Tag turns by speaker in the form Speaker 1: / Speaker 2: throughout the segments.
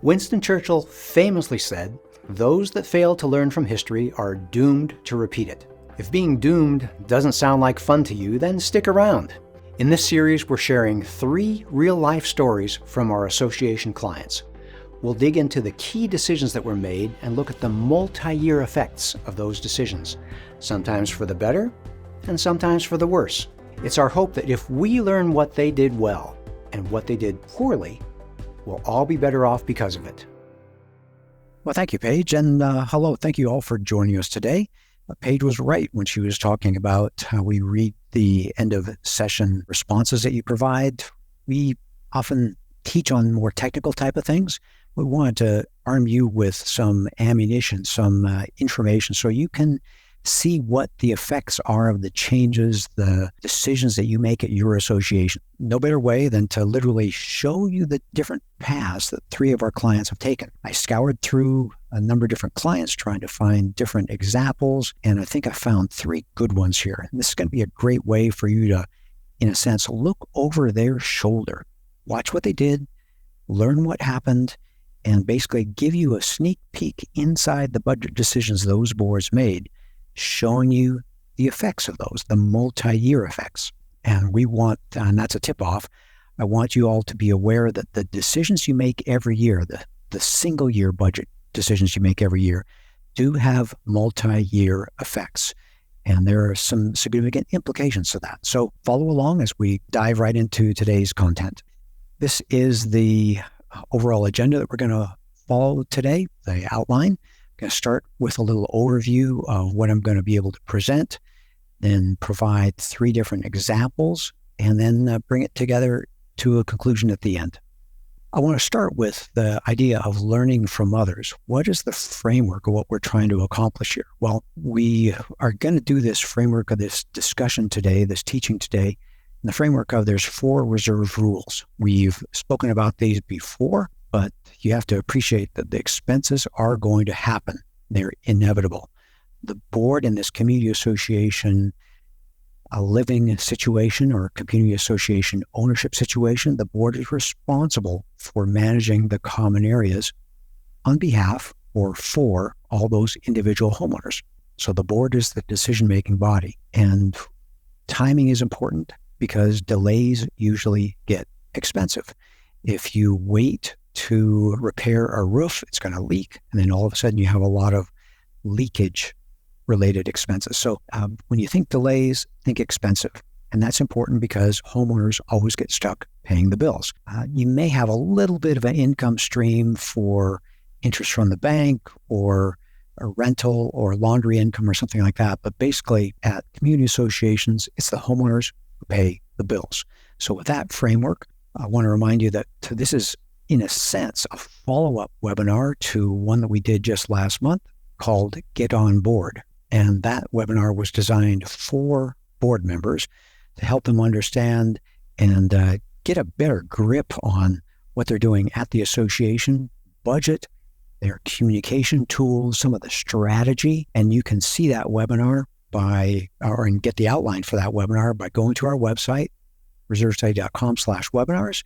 Speaker 1: Winston Churchill famously said, "Those that fail to learn from history are doomed to repeat it." If being doomed doesn't sound like fun to you, then stick around. In this series, we're sharing 3 real-life stories from our association clients. We'll dig into the key decisions that were made and look at the multi-year effects of those decisions, sometimes for the better and sometimes for the worse. It's our hope that if we learn what they did well and what they did poorly, we'll all be better off because of it.
Speaker 2: Well, thank you, Paige, and hello. Thank you all for joining us today. Paige was right when she was talking about how we read the end of session responses that you provide. We often teach on more technical type of things. We wanted to arm you with some ammunition, some information, so you can see what the effects are of the changes, the decisions that you make at your association. No better way than to literally show you the different paths that 3 of our clients have taken. I scoured through a number of different clients trying to find different examples, and I think I found 3 good ones here. And this is going to be a great way for you to, in a sense, look over their shoulder, watch what they did, learn what happened, and basically give you a sneak peek inside the budget decisions those boards made, showing you the effects of those, the multi-year effects. And we want, and that's a tip-off, I want you all to be aware that the decisions you make every year, the single-year budget decisions you make every year, do have multi-year effects. And there are some significant implications to that. So follow along as we dive right into today's content. This is the overall agenda that we're going to follow today, the outline. I'm going to start with a little overview of what I'm going to be able to present, then provide 3 different examples, and then bring it together to a conclusion at the end. I want to start with the idea of learning from others. What is the framework of what we're trying to accomplish here? Well, we are going to do this framework of this discussion today, this teaching today, in the framework of there's 4 reserve rules. We've spoken about these before, but you have to appreciate that the expenses are going to happen. They're inevitable. The board in this community association, a living situation or community association ownership situation, the board is responsible for managing the common areas on behalf or for all those individual homeowners. So the board is the decision-making body. And timing is important because delays usually get expensive. If you wait to repair a roof, it's going to leak, and then all of a sudden you have a lot of leakage-related expenses. So when you think delays, think expensive. And that's important because homeowners always get stuck paying the bills. You may have a little bit of an income stream for interest from the bank or a rental or laundry income or something like that. But basically at community associations, it's the homeowners who pay the bills. So with that framework, I want to remind you that this is, in a sense, a follow-up webinar to one that we did just last month called Get On Board. And that webinar was designed for board members to help them understand and get a better grip on what they're doing at the association, budget, their communication tools, some of the strategy. And you can see that webinar and get the outline for that webinar by going to our website, reservestudy.com/webinars.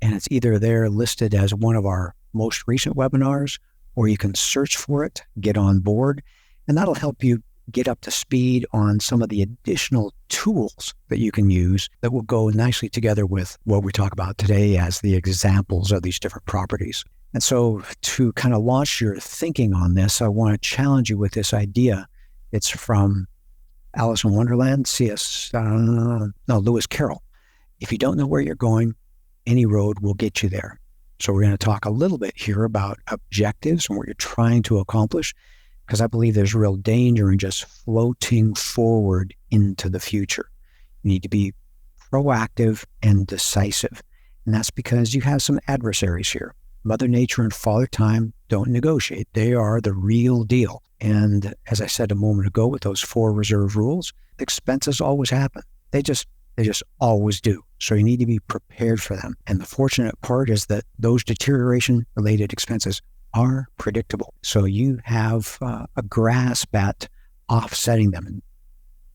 Speaker 2: And it's either there listed as one of our most recent webinars, or you can search for it, Get On Board, and that'll help you get up to speed on some of the additional tools that you can use that will go nicely together with what we talk about today as the examples of these different properties. And so to kind of launch your thinking on this, I want to challenge you with this idea. It's from Alice in Wonderland, Lewis Carroll. If you don't know where you're going, any road will get you there. So we're going to talk a little bit here about objectives and what you're trying to accomplish, because I believe there's real danger in just floating forward into the future. You need to be proactive and decisive. And that's because you have some adversaries here. Mother Nature and Father Time don't negotiate. They are the real deal. And as I said a moment ago with those 4 reserve rules, expenses always happen. They just always do. So you need to be prepared for them. And the fortunate part is that those deterioration-related expenses are predictable. So you have a grasp at offsetting them and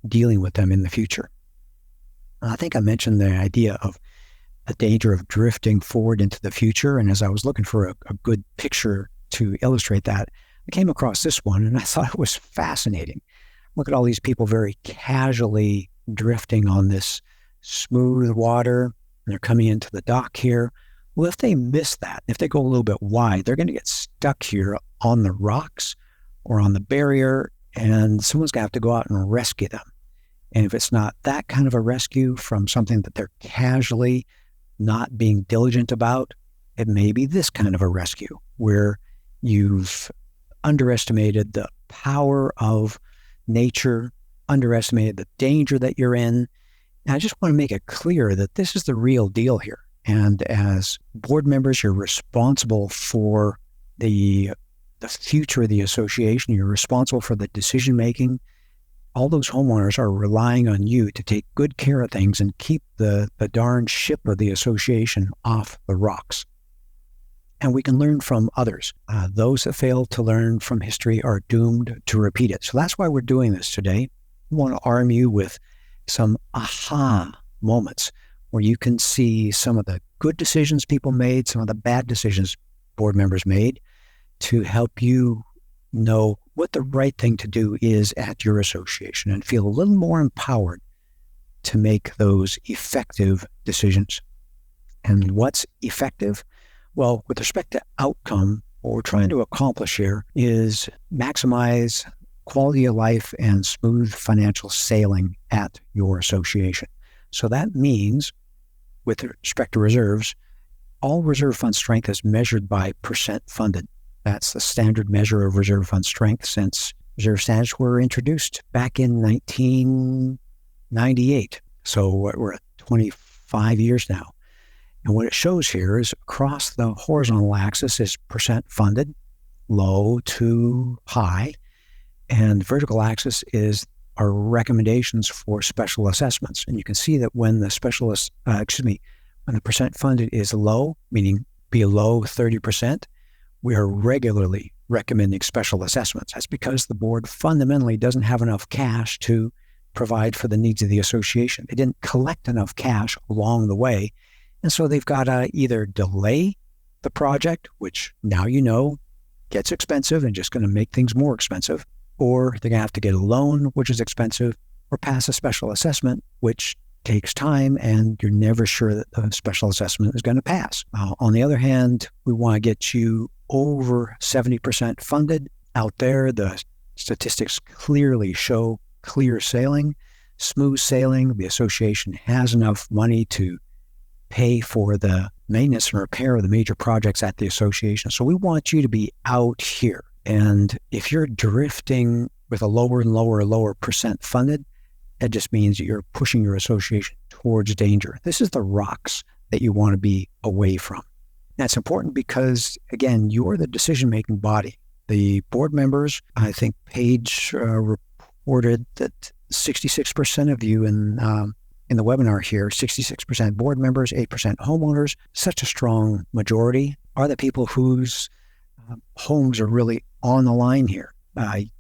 Speaker 2: dealing with them in the future. I think I mentioned the idea of a danger of drifting forward into the future. And as I was looking for a good picture to illustrate that, I came across this one and I thought it was fascinating. Look at all these people very casually drifting on this smooth water. They're coming into the dock here. Well, if they miss that, if they go a little bit wide, they're going to get stuck here on the rocks or on the barrier, and someone's going to have to go out and rescue them. And if it's not that kind of a rescue from something that they're casually not being diligent about, it may be this kind of a rescue where you've underestimated the power of nature, underestimated the danger that you're in. And I just want to make it clear that this is the real deal here. And as board members, you're responsible for the future of the association. You're responsible for the decision-making. All those homeowners are relying on you to take good care of things and keep the darn ship of the association off the rocks. And we can learn from others. Those that fail to learn from history are doomed to repeat it. So that's why we're doing this today. We want to arm you with some aha moments where you can see some of the good decisions people made, some of the bad decisions board members made, to help you know what the right thing to do is at your association and feel a little more empowered to make those effective decisions. And what's effective? Well, with respect to outcome, what we're trying to accomplish here is maximize quality of life and smooth financial sailing at your association. So that means, with respect to reserves, all reserve fund strength is measured by percent funded. That's the standard measure of reserve fund strength since reserve standards were introduced back in 1998. So we're at 25 years now. And what it shows here is across the horizontal axis is percent funded, low to high, and the vertical axis is our recommendations for special assessments. And you can see that when the when the percent funded is low, meaning below 30%, we are regularly recommending special assessments. That's because the board fundamentally doesn't have enough cash to provide for the needs of the association. They didn't collect enough cash along the way. And so they've got to either delay the project, which now you know gets expensive and just going to make things more expensive, or they're going to have to get a loan, which is expensive, or pass a special assessment, which takes time, and you're never sure that the special assessment is going to pass. On the other hand, we want to get you over 70% funded. Out there, the statistics clearly show clear sailing, smooth sailing. The association has enough money to pay for the maintenance and repair of the major projects at the association. So we want you to be out here. And if you're drifting with a lower and lower percent funded, it just means that you're pushing your association towards danger. This is the rocks that you want to be away from. That's important because, again, you're the decision-making body. The board members, I think Paige reported that 66% of you in the webinar here, 66% board members, 8% homeowners, such a strong majority are the people whose homes are really on the line here.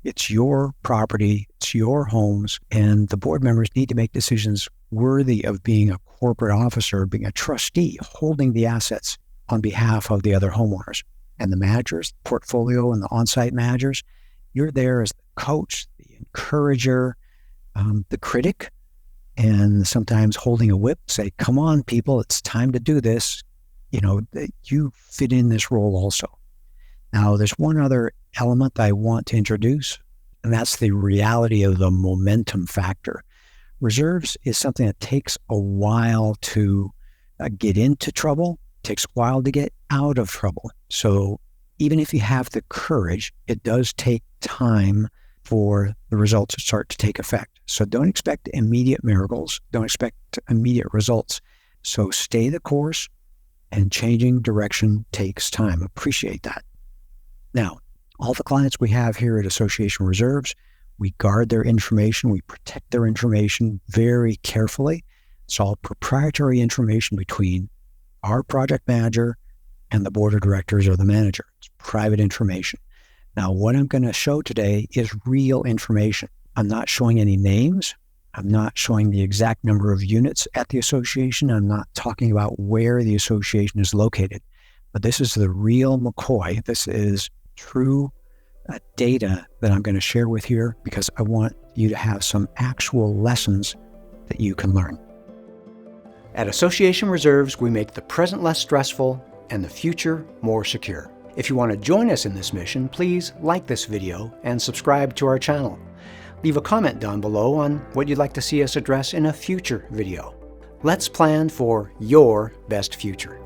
Speaker 2: It's your property, it's your homes, and the board members need to make decisions worthy of being a corporate officer, being a trustee, holding the assets on behalf of the other homeowners. And the managers, portfolio and the on-site managers, you're there as the coach, the encourager, the critic, and sometimes holding a whip, say, come on, people, it's time to do this. You know, you fit in this role also. Now, there's one other element that I want to introduce, and that's the reality of the momentum factor. Reserves is something that takes a while to get into trouble, takes a while to get out of trouble. So even if you have the courage, it does take time for the results to start to take effect. So don't expect immediate miracles. Don't expect immediate results. So stay the course, and changing direction takes time. Appreciate that. Now, all the clients we have here at Association Reserves, we guard their information. We protect their information very carefully. It's all proprietary information between our project manager and the board of directors or the manager. It's private information. Now, what I'm going to show today is real information. I'm not showing any names. I'm not showing the exact number of units at the association. I'm not talking about where the association is located. But this is the real McCoy. This is true data that I'm going to share with you because I want you to have some actual lessons that you can learn.
Speaker 1: At Association Reserves, we make the present less stressful and the future more secure. If you want to join us in this mission, please like this video and subscribe to our channel. Leave a comment down below on what you'd like to see us address in a future video. Let's plan for your best future.